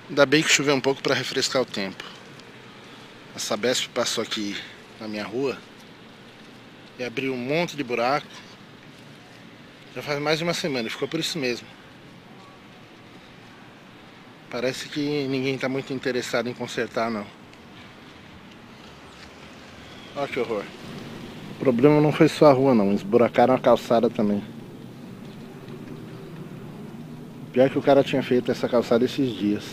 Ainda bem que choveu um pouco para refrescar o tempo. A Sabesp passou aqui na minha rua e abriu um monte de buraco. Já faz mais de uma semana e ficou por isso mesmo. Parece que ninguém está muito interessado em consertar, não. Olha que horror. O problema não foi só a rua, não. Esburacaram a calçada também. Pior que o cara tinha feito essa calçada esses dias.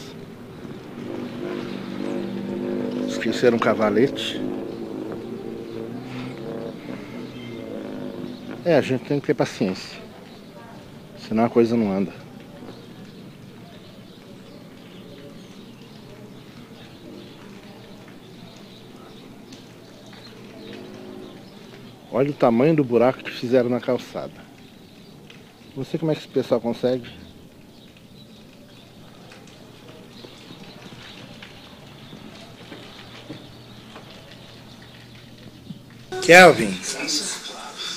Esqueceram um cavalete. A gente tem que ter paciência. Senão a coisa não anda. Olha o tamanho do buraco que fizeram na calçada. Não sei como é que esse pessoal consegue. Kelvin,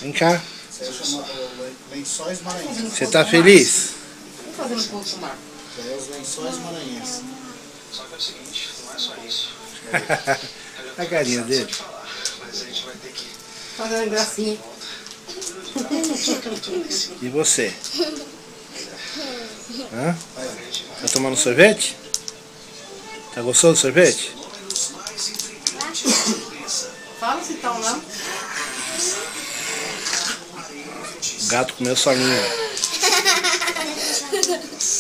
vem cá. Lençóis Maranhenses. Você tá feliz? Vamos fazer um ponto mar. É os Lençóis Maranhenses. Só que é o seguinte, não é só isso. A carinha dele. Mas a gente vai ter que... Fazendo gracinha. E você? Hã? Tá tomando sorvete? Tá gostoso do sorvete? Fala se tá ou não. O gato comeu sua língua.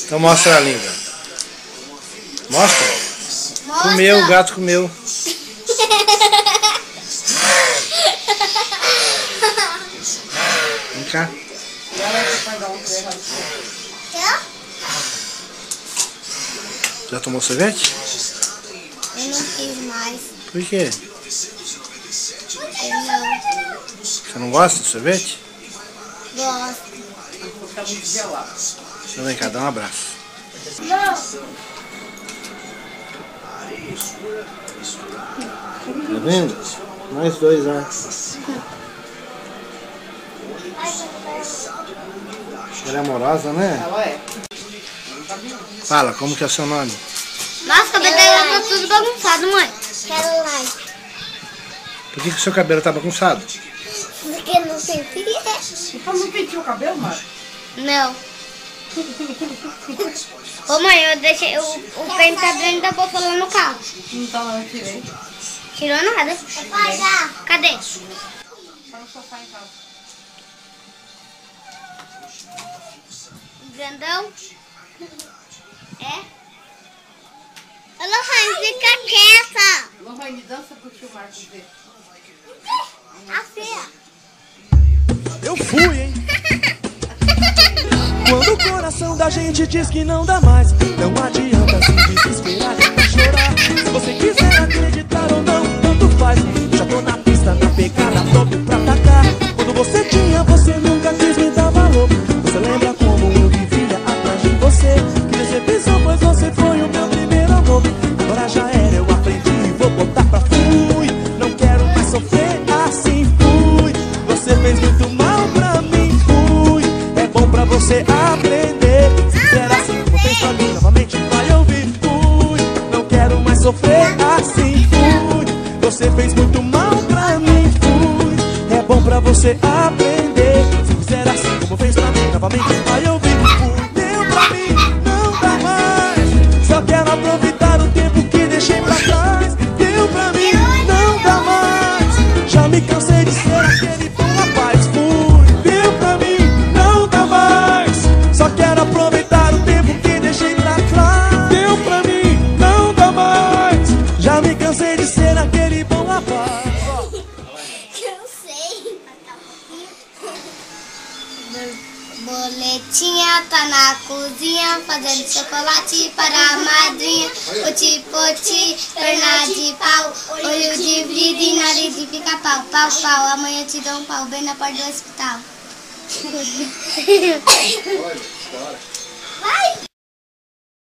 Então mostra a língua. Mostra. Comeu, o gato comeu. Vem cá. Já tomou sorvete? Eu não quis mais. Por quê? Eu não Você não gosta de sorvete? gosto. Vou ficar muito gelado. Então vem cá, dá um abraço. Tá vendo? Mais dois lá. Ela é amorosa, né? Ela é. Fala, como que é o seu nome? Nossa, o cabelo dela tá tudo bagunçado, mãe. Quero like. Por que o seu cabelo tá bagunçado? Porque não tem filha. Então não penteou o cabelo, mano? Não. Ô mãe, eu deixei o pente tá dentro da bolsa lá no carro. Não tá lá, eu tirei. Tirou nada. Cadê? Tá no sofá em casa. Grandão? É? Ô, Lohane, fica quieta. Lohane, dança pro tio Marcos ver. A feia. Eu fui, hein? Quando o coração da gente diz que não dá mais, não adianta se desesperar nem chorar. Se você quiser acreditar ou não, tanto faz. Já tô na pista, na pegada, pronto pra atacar. Quando você tinha, você nunca quis me dar valor. Você lembra como eu vivia atrás de você? Que decepção, pois você foi o meu primeiro amor. Agora já era, eu aprendi e vou botar pra fui. Não quero mais sofrer assim, fui. Você fez muito mal pra mim, fui. É bom pra você aprender. Se fizer assim, como fez pra mim, novamente vai ouvir, fui. Não quero mais sofrer assim, fui. Você fez muito mal pra mim, fui. É bom pra você aprender. Se fizer assim, como fez pra mim, novamente vai ouvir, fui. Deu pra mim, não dá mais. Só quero aproveitar o tempo que deixei pra trás. Deu pra mim, não dá mais. Já me cansei de ser aquele bom rapaz, fui. Deu pra mim, não dá mais. Só quero aproveitar o tempo que deixei pra trás. Deu pra mim, não dá mais. Já me cansei de ser aquele bom rapaz. Eu sei. Boletinha tá na cozinha fazendo chocolate para a madrinha. Poti, poti, perna de pau, olho de vidro e nariz de pica-pau. Pau, pau, amanhã eu te dou um pau bem na porta do hospital. Vai!